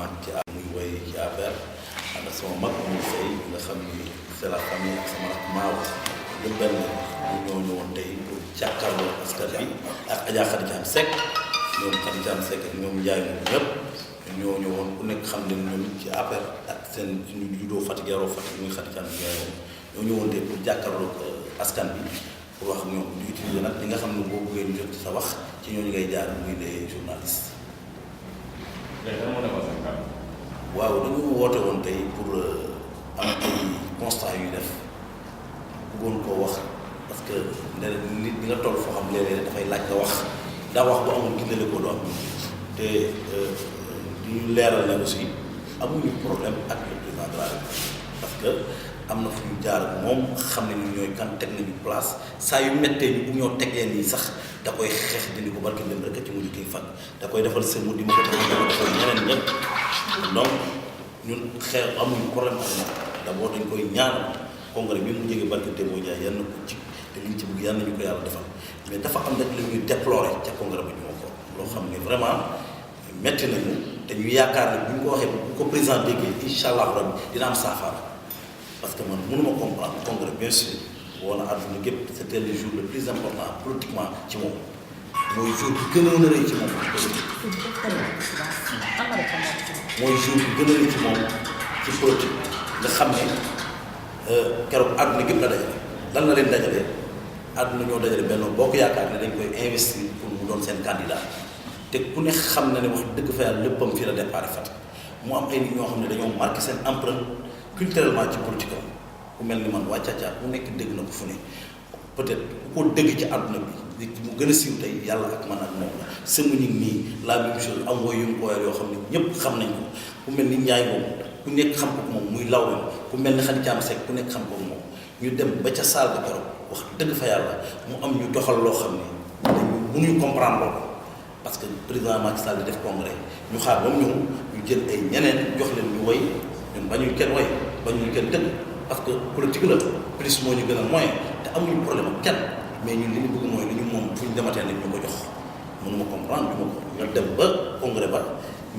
mag ci muy woy ci affaire ànd ak sama mag muy sëy nga xam ni c'est la famille ak sama rak maaw lu benn ñu ñoo ñëwoon tey pour jàkkaarloo askan bi ak Adja Khady Thiam Seck ñoom Khady Thiam Seck ak ñoom Ndiaye moom ñëpp ñoo ñëwoon ku nekk xam leen ñoom ci affaire ak seen ñu juddoo Fatick yaroo Fatick muy Khady Thiam Ndiaye ñoo ñëwoon tey pour jàkkaarloo askan bi pour wax ñoom ñu utiliser nag li nga xam ne boo bëggee ñu jot ci sa wax ci ñooñu ngay jaar muy les journalistes. waaw dañu woote woon tey pour am ay constat yu def bëggoon koo wax parce que nit ñi nga toll foo xam léeg-léeg dafay laaj nga wax daa wax bu amul gindale ko du am te di ñu leeral ne aussi amuñu problème ak le président de la République parce que am na fu ñu jaar ak moom xam ne ni ñooy kan teg nañu place saa yu méttee ñu bu ñoo tegee nii sax da koy xeex dindi ko barki dem rek ci mujj kii fan da koy defal sëmu di ma ko defal ñeneen ñëpp donc ñun xeex amuñu problème ak moom d'abord dañ koy ñaan congrès bi mu jógee barki Demba Ndiaye yal na ko ci te liñ ci bëgg yal nañu ko yàlla defal mais dafa am nag la ñuy déplorer ca congrès ba ñu ma ko loo xam ne vraiment métti nañu te ñu yaakaar ne bu ñu ko waxee bu ko président déggee incha allah rabbi dina am saafara parce que man mënuma comprendre congrès bien sûr woon na àdduna gépp c'était le jour le plus important politiquement ci moom mooy jour bi gën a rëy ci moom mooy jour bi gën a rëy ci moom ci politique nga xam ne keroog àdduna gépp la dajale lan la leen dajale àdduna ñoo dajale benn boo ko yaakaar ne dañ koy investir pour mu doon seen candidat te ku ne xam na ne wax dëgg fa yàlla léppam fii la départ Fatick mu am ay nit ñoo xam ne dañoo marqué seen empreinte culturellement ci politique am ku mel ni man waa Caca mu nekk dégg na ko fu ne peut-être ku ko dégg ci àdduna bi mu gën a siiw tey yàlla ak man ak moom la sëmu ñi nii la même chose am woy yu mu ko woyal yoo xam ne ñëpp xam nañ ko ku mel ni Ndiaye moom ku nekk xam ko moom muy law ku mel ni Khady Thiam Seck ku nekk xam ko moom ñu dem ba ca salle de keroog wax dëgg fa yàlla mu am ñu doxal loo xam ne dañu mënuñu comprendre loolu parce que président Macky Sall def congrès ñu xaar ba mu ñëw ñu jël ay ñeneen jox leen ñu woy ñun bañuñu kenn woy bañuñu kenn dëgg parce que politique la plus moo ñu gën a moyen te amuñu problème ak kenn mais ñun li ñu bëgg mooy li ñu moom fu ñu dematee nag ñu ko jox mënuma comprendre du ma ko ñu dem ba congrès ba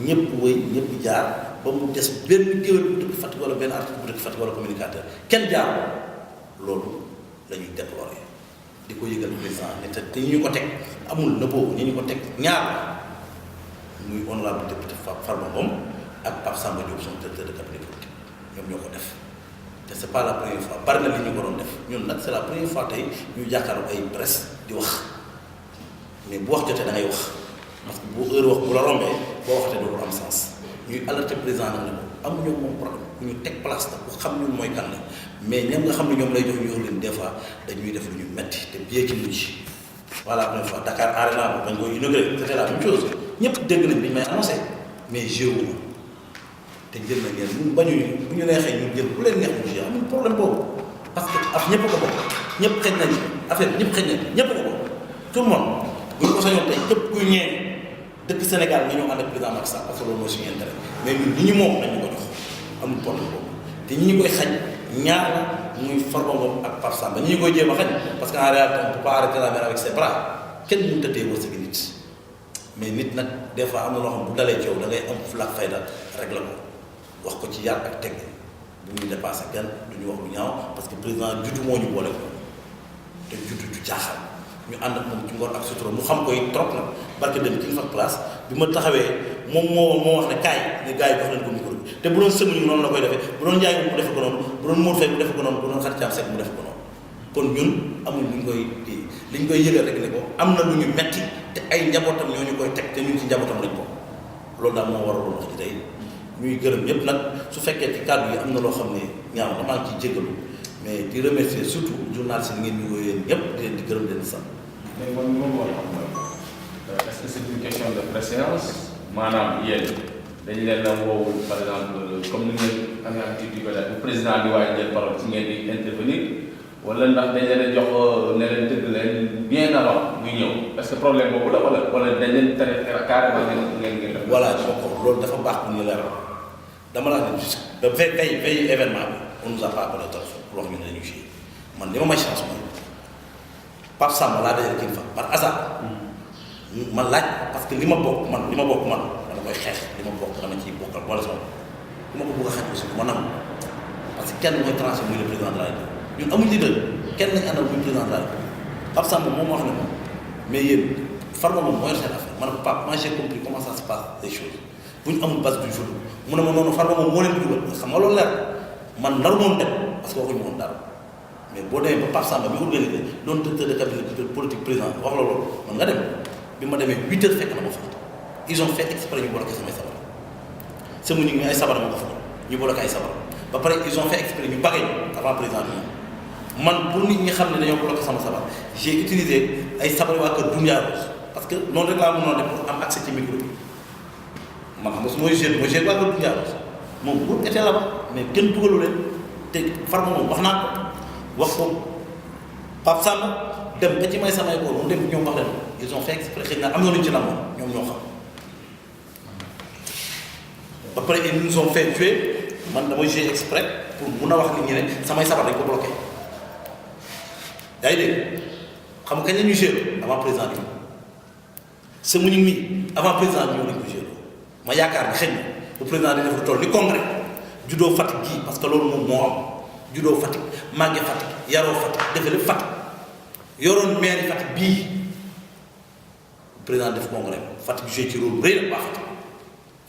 ñëpp woy ñëpp jaar ba mu des benn géwél bu dëkk Fatick wala benn artiste bu dëkk Fatick wala communicateur kenn jaar loolu la ñuy déplorer di ko yëgal président ne te ñu ko teg amul na boobu ñu ko teg ñaar muy honorable député Farba Ngom ak Pape Samba Diop son directeur de cabinet politique ñoom ñoo ko def te c'est pas la première fois bari na li ñu ko doon def ñun nag c'est la première fois tey ñu jàkkaarloo ay presse di wax mais bu wax jotee da ngay wax parce que bu heure wax bu la rombee boo waxatee doo ko am sens ñuy alerter président nag ne ko amuñu moom problème ku ñu teg place nag ku xam ñun mooy kan la mais ñoom nga xam ne ñoom lay jox ñu leen des fois dañuy def lu ñu metti te bien ci mujj voilà la première fois Dakar Arena bañ koy inauguré c'était la même chose ñëpp dégg nañ bi ñu may annoncé mais jéewuma te jël na ngeen ñun bañuñu bu ñu neexee ñu jël bu leen neex ñu jé amul problème boobu parce que af ñëpp ko bokk ñëpp xëj nañ affaire ñëpp xëj nañ ñëpp ko bokk tout le monde bu ñu ko sañoon tey képp kuy ñeen dëkk Sénégal nga ñëw ànd ak président Macky Sall parce que loolu mooy suñu intérêt mais ñun ñi ñu moom nañ ñu ko jox amul problème boobu te ñi ñu koy xañ ñaar la muy Farba Ngom ak Pape Samba ñi ñu koy jéem a xañ parce que en réalité on peut pas arrêter la mer avec ses bras kenn mënut a téye wërsëg nit mais nit nag des fois am na loo xam bu dalee coow da ngay am fulla ak fayda rek la ko wax ko ci yar ak teg bu ñuy dépassé kenn du ñu wax lu ñaaw parce que président juddu moo ñu boole ko te juddu du jaaxal ñu ànd ak moom ci ngor ak sutura mu xam koy trop nag barke dem ci fa place bi ma taxawee moom moo wax ne kaay ne gars yi jox leen ko micro bi te bu doon sëmuñu noonu la koy defee bu doon Ndiaye mu defe ko noonu bu doon Mor Faye mu defe ko noonu bu doon Khady Thiam Seck mu defe ko noonu kon ñun amul lu ñu koy kii li ñu koy yëgal rek ne ko am na lu ñu metti te ay njabootam ñoo ñu koy teg te ñun ci njabootam lañ ko loolu daal moo waraloon wax ci tey ñuy gërëm ñëpp nag su fekkee ci kàddu yi am na loo xam ne ñaaw na maa ngi ciy jégalu mais di remercier surtout journaliste yi ngeen ñu wooyee ñëpp di leen di gërëm leen sant. mais man moom moo xam mooy est-ce que c'est une question de préséance maanaam yéen dañu leen a woowul par exemple comme ni ngeen amee habitude di ko def bu président di waay jël parole ci ngeen di intervenir wala ndax dañ leen a jox ne leen dëgg leen bien avant muy ñëw est-ce que problème boobu la wala dañ leen tere carrément ngeen def. voilà ci boppam loolu dafa baax pour ñu leeral dama laa ne juste ba veille événement bi on nous a pas appelé téléphone pour wax ñu ne dañuy joué man li ma may chance mooy Pape Samba laa dajale kii fa par hasard. man laaj parce que li ma bokk man dama koy xeex li ma bokk dama ciy bokkal boole sama bu ma ko bëgg a xeex aussi ma nangu parce que kenn mooy tranché muy le président de la République ñun amuñ leader kenn lañ àndal muy président de la République Pape Samba moom wax ne moom mais yéen Farba moom mooy seen affaire ma ne ko Pape moi j'ai compris comment ça se passe les choses bu ñu amul base du jour mu ne ma noonu Farba moom moo leen di dugal xam nga loolu leer man naru moom dem parce que waxuñu woon dara mais boo demee ba Pape Samba mi organisé doon directeur de cabinet politique président wax la loolu man nga dem bi ma demee 8 heures fekk na ma fa ils ont fait exprès ñu bloqué samay sabar sama ñu ngi ay sabar ma ko fa ñu bloqué ay sabar ba pare ils ont fait exprès ñu bagee avant président bi man pour nit ñi xam ne dañoo bloqué sama sabar j'ai utilisé ay sabar waa kër Dunia Rose parce que noonu rek laa mënoon def pour am accès ci micro bi man xam nga su mooy jeune waa kër Dunia Rose moom bu été là-bas mais kenn dugalu leen te Farba moom wax naa ko wax ko Pape Samba dem ba ci may samay koor mu dem ñoom wax leen ils ont fait exprès xëy na am na lu ñu ci namoon ñoom ñoo xam ba pare ils nous ont fait jouer man damay jouer exprès pour mun a wax nit ñi ne samay sabar dañ ko bloqué yaa ngi dégg xam nga kañ la ñuy jouer avant président bi sa mu ñu mi avant président bi ñëw nañ ko jouer ma yaakaar ne xëy na bu président di def lu toll ni congrès juddoo Fatick gii parce que loolu moom moo am juddoo Fatick màggee Fatick yaroo Fatick defee lépp Fatick yoroon maire Fatick bii président def congrès Fatick joué ci rôle rëy na baax Fatick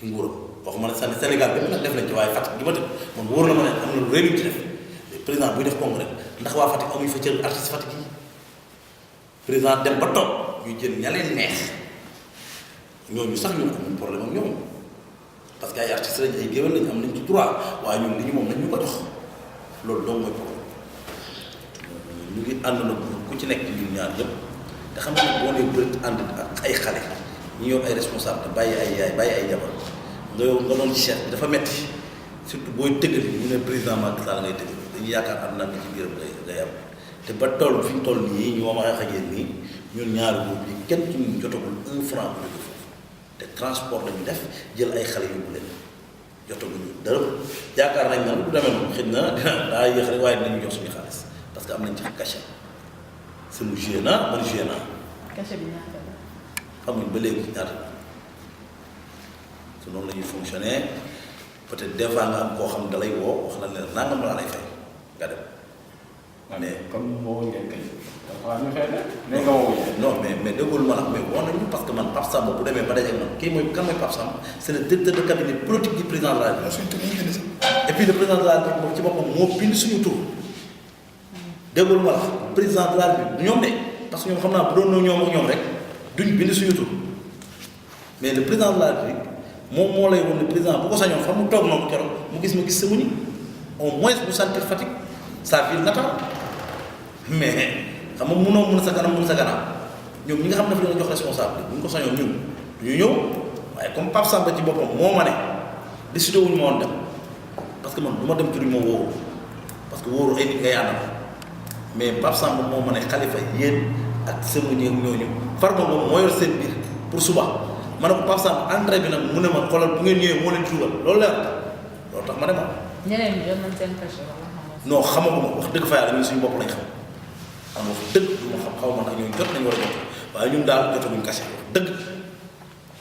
ci nguuram waxuma ne Sénégal bépp nag def nañ ci waaye Fatick gi ma tëdd man wóor na ma ne am na lu rëy lu ci def président buy def congrès ndax waa Fatick amuñu fa cër artiste Fatick yi président dem ba toog ñu jël ña leen neex ñooñu sax ñun amuñ problème ak ñoom parce que ay artistes lañ ay géwél lañ am nañ ci droit waaye ñun li ñu moom nañ ñu ko jox loolu dong mooy problème ñu ngi ànd na ku ci nekk ñun ñaar yëpp te xam nga ne boo nee bëri ànd ak ay xale ñu yor ay responsable te bàyyi ay yaay bàyyi ay jabar nga yow nga doon chef bi dafa metti surtout booy tëggali ñu ne président Macky Sall ngay tëggal dañuy yaakaar àdduna bi ci biiram day am te ba toll fi ñu toll nii ñu ma wax ak yéen nii ñun ñaari boobu yi kenn ci ñun jotagul 1 franc bu jóge foofu te transport lañu def jël ay xale yóbbu leen jotaguñu dërëm yaakaar nañ na du demee noonu xëy na dina daa yéex rek waaye dinañu jox suñu xaalis parce que am nañ ci cachet suñu joué naa man joué naa. cachet bi ñaata la. xamuñ ba léegi ñaata su noonu la ñuy fonctionner peut-être des fois nga am koo xam ne da lay woo wax na leen nangam laa lay fay nga dem. mais comme woo ngeen kay dafa ñu xëy na ne nga woo non mais déggul ma la mais woo nañu parce que man Pape Samba bu demee ba dajeeg man kii mooy kan mooy Pape Samba c'est le directeur de cabinet politique du président de la République. Et puis le président de la République moom ci boppam moo bind suñu tur déggul ma la président de la République du ñoom de parce que ñoom xam naa bu doon ñoom ak ñoom rek duñ bind suñu tur mais le président de la République moom moo lay won ne président bu ko sañoon fa mu toog noonu keroog mu gis ma gis sama ni au moins bu sentir Fatick sa ville natale mais xam nga mënoo mën sa kanam mën sa kanam ñoom ñi nga xam ne dafa leen jox responsable bu ñu ko sañoon ñun du ñu ñëw waaye comme Pape Samba ci boppam moo ma ne décidé wuñu ma woon dem parce que man du ma dem ci duñ ma wóoru parce que wóoru ay nit ngay àndal mais Pape Samba moo ma ne Khalifa yéen ak sama ñeeg ñooñu Farba moom moo yor seen biir pour suba ma ne ko Pape Samba entrée bi nag mu ne ma xoolal bu ngeen ñëwee moo leen tuugal loolu leer loolu tax ma ne ma. ñeneen ñi jot nañ seen cachet wala non xamaguma wax dëgg fa yàlla ñun suñu bopp lañ xam xam nga dëgg du ma xam xaw ma nag ñooñu jot nañu war a jot waaye ñun daal jotaguñ kase wax dëgg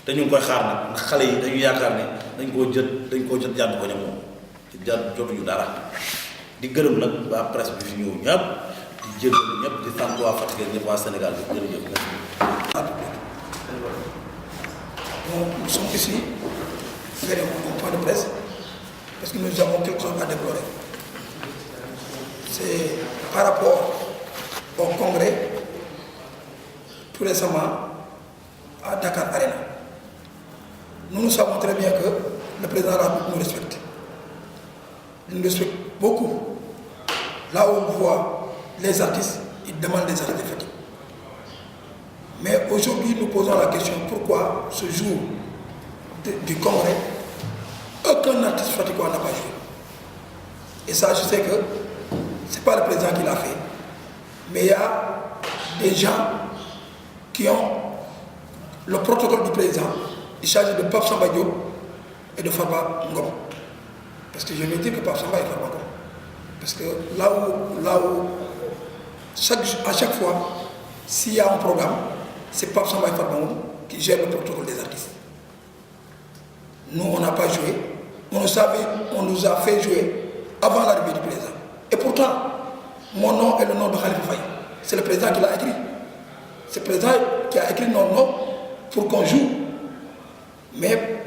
te ñu ngi koy xaar nag ndax xale yi dañu yaakaar ne dañ koo jot jàdd ko ñam moom te jàdd jotuñu dara di gërëm nag waa presse bi fi ñëw ñëpp di jégalu ñëpp di sant waa Fatick ñëpp waa Sénégal bi jërëjëf Donc, nous sommes ici faire un point de presse parce que nous avons quelque chose à déplorer. C'est par rapport au congrès tout récemment à Dakar Arena. Nous savons très bien que le président de la République nous respecte. Il nous respecte beaucoup. Là où on voit les artistes, il demande des artistes de fatigue. Mais aujourd'hui, nous posons la question pourquoi ce jour du congrès, aucun artiste fatiguant n'a pas joué. Et ça, je sais que ce n'est pas le président qui l'a fait. Mais il y a des gens qui ont le protocole du président. Il s'agit de Pape Samba Diop et de Farba Ngom. Parce que je veux dire que Pape Samba et Farba Ngom. Parce que là où à chaque fois, s'il y a un programme, c'est Pape Samba et Farba Ngom qui gèrent le protocole des artistes. nous on n'a pas joué, on nous a fait jouer avant l'arrivée du président. Et pourtant, mon nom est le nom de Khalifa Faye. C'est le président qui l'a écrit. C'est le président qui a écrit nos noms pour qu'on joue. Mais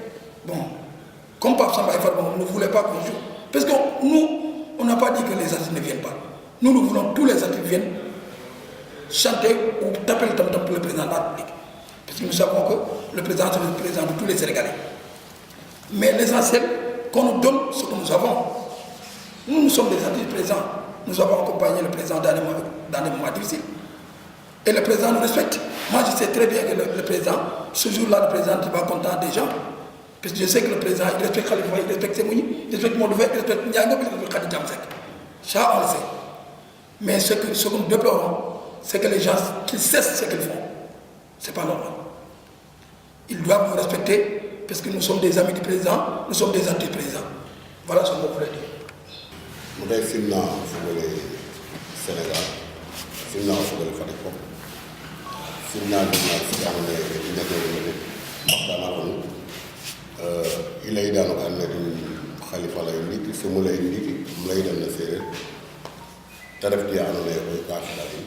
bon, comme Pape Samba Farban ne voulait pas qu'on joue, parce que nous, on n'a pas dit que les artistes ne viennent pas. Nous voulons tous les artistes viennent chanter ou taper le tam-tam pour le président de la République. Parce que nous savons que le président, c'est le président de tous les Sénégalais. Mais l'essentiel, qu'on nous donne ce que nous avons. Nous sommes des artistes présents. Nous avons accompagné le président dans des moments difficiles. Et le président nous respecte. Moi, je sais très bien que le président, ce jour-là, le président n'est pas content des gens. Parce que je sais que le président, il respecte Khalifa, il respecte Semouni, il respecte Mondouvé, il respecte Ndiago, il respecte Khadi Djamsek. Ça, on le sait. Mais ce que nous déplorons, c'est que les gens, qu'ils cessent ce qu'ils font. C'est pas normal. Ils doivent nous respecter parce que nous sommes des amis du président, nous sommes des anti-présidents. Voilà ce que je voulais dire. mu day simna fogole Sénégal simna fogole Fatick fop simna dina fi andone ndegene waxtana ko i lay dano ko andone din Khalifa lay ndiki sumu lay ndiki mu lay dem na séeréer te def di andone ko ka xala din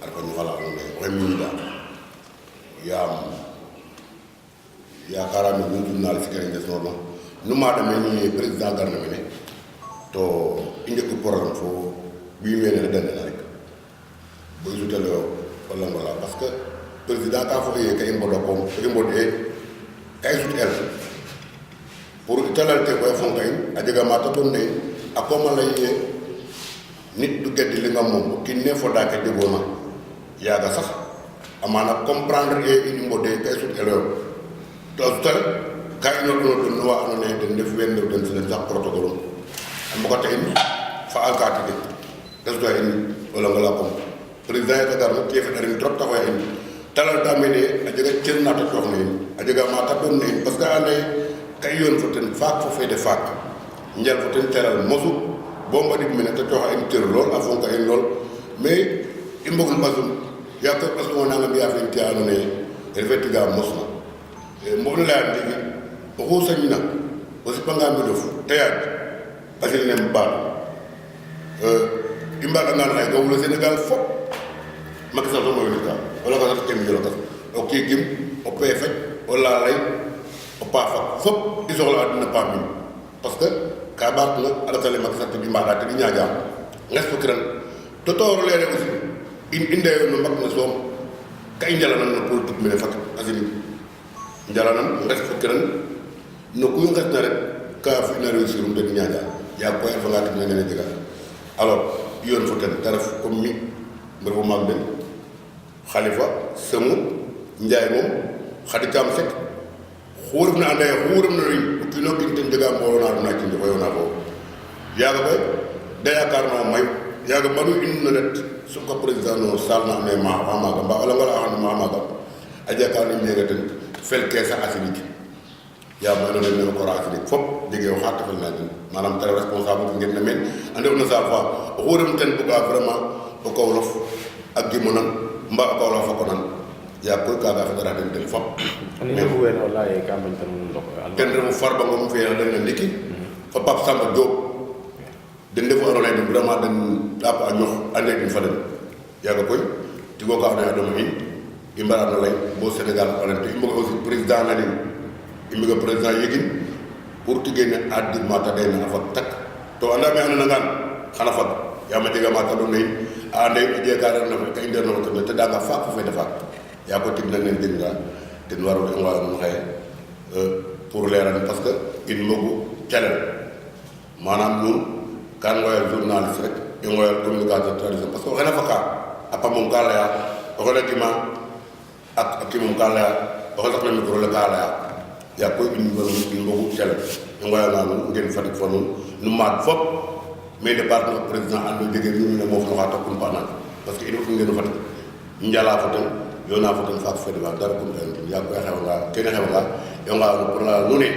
ar ko ñu wala andone ko mi da yaakaar naa ne ñun journaliste yi des noonu nu maa demee ñu président garna mi ne to i njëkk programme fo bii wene dana na rek bo jutale wala wala parce que président ka fo ye kay mbodo ko e mbodé kay jut el pour talal te ko fon kay a jega ma ta don ne akoma lay nit du geddi li nga mom ki ne fo da ka degona yaaga sax amana comprendre e ini mbodé kay jut el to tal kay no do wa no ne den def wenn den sen sax protocole am ko tay fa alkaati de des do en wala ngala ko président ka dar no kefe darin trop taxoy en talal da mene a jega cer na ta tok ne a jega ma ta don ne parce que ande kay yon fo ten faak fo fede faak njal fo ten teral mosu bo mbadi mene ta tok en ter lol afon ka en lol mais imbogul basum ya ko parce que on a ngam ya fe tiano ne refetiga mosna mo la ndigi ko sañina aussi panga mi dof tayat asile nem ba imba nga ay gaw le Sénégal fop Macky Sall mo woni ka wala ko tax tem jëlo tax o ki gim o pefet o la lay o pa fa fop di soxla aduna pa mi parce que ka ba ko ala tale Macky Sall bi ma da te ñaaja ngas ko kiran to toro lere aussi inde no mak na som kay njala na politique mi fat asile njala na ngas ko kiran no ku ngas na rek ka fi na réussir um te ñaaja ya ko fa nga tin ngene diga alors yoon fo tan taraf comme mi mbir bu mag ben Khalifa semu njaay mom khadi kam sek xurum na anday xurum na ri ki no kin tan diga mbolo na na ci ko yona ko yaga bay da yakar no may yaga manu indi na net su ko président no sal na ne ma ma ga ba ala ngala an ma ga aja ka ni ñega tan fel ke sa asibiti ya ma no ne ko raati fop dige yo xata fel na din manam tara responsable ngeen na men ande on sa fa xurum tan bu ga vraiment o ko wolof ak gi monan mba ko wolof ko nan ya ko ka ga fa dara den del fop ani bu wen wala e kam tan ndok ten refu farba ngom fe na den ndiki fa pap samba job den defu aro lay vraiment den tap a ñox ande din fa den ya ga koy ti go ka na do mi imbara no lay bo Sénégal parante imbo aussi président na ni imbo président yegin pour ti gene addi mata day na fa tak to anda me an na ngan xana fa ya ma diga mata do nay ande je ka na fa kay ndeno to te da nga fa fa defa ya ko tig na len dinga den waru de wala mu xey pour leral parce que il mogu challenge manam ñu kan ngoyal journaliste rek e ngoyal communicateur traditionnel parce que xena fa ka apa mum kala ya ko la dima ak mum kala ya ko sax na micro la kala ya ko il mogu challenge ngoyal na ngeen fa dik fa nu mat fop mais de part no président ando dege ñu ne mo fa xata kun pa nan parce que il faut ngeen fa njala fa tan yona fa tan fa fa de ba dara kun tan ya ko xew nga kene xew nga yo nga pour la lu ne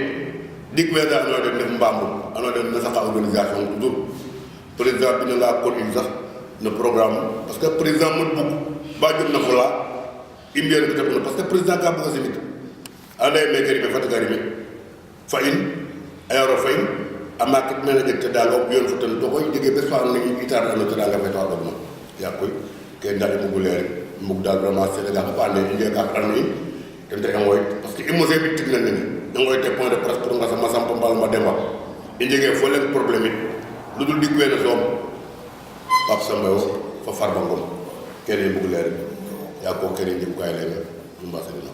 dik we da no de def mbambu ano de na sax organisation du président bi nga ko ni sax le programme parce que président mo bugg ba jëm na fula imbier ko parce que président ka bëgg ci nit ande me keri be fatigari me fayin ayoro fayin amakit mena jeg te danga op yon fotan to koy jege bes fa ni itar ando te danga fe to adon ya koy ke ndal mu guler mu dal vraiment Sénégal ba ande inde ka arni kente ngoy parce que imosé bi tig na ni ngoy te point de presse pour nga sama samp mbal ma demba inde fo len problème it ludul dig wena som pap samba fa farba ngom kene mu guler ya ko kene ndim kay len mbassa dina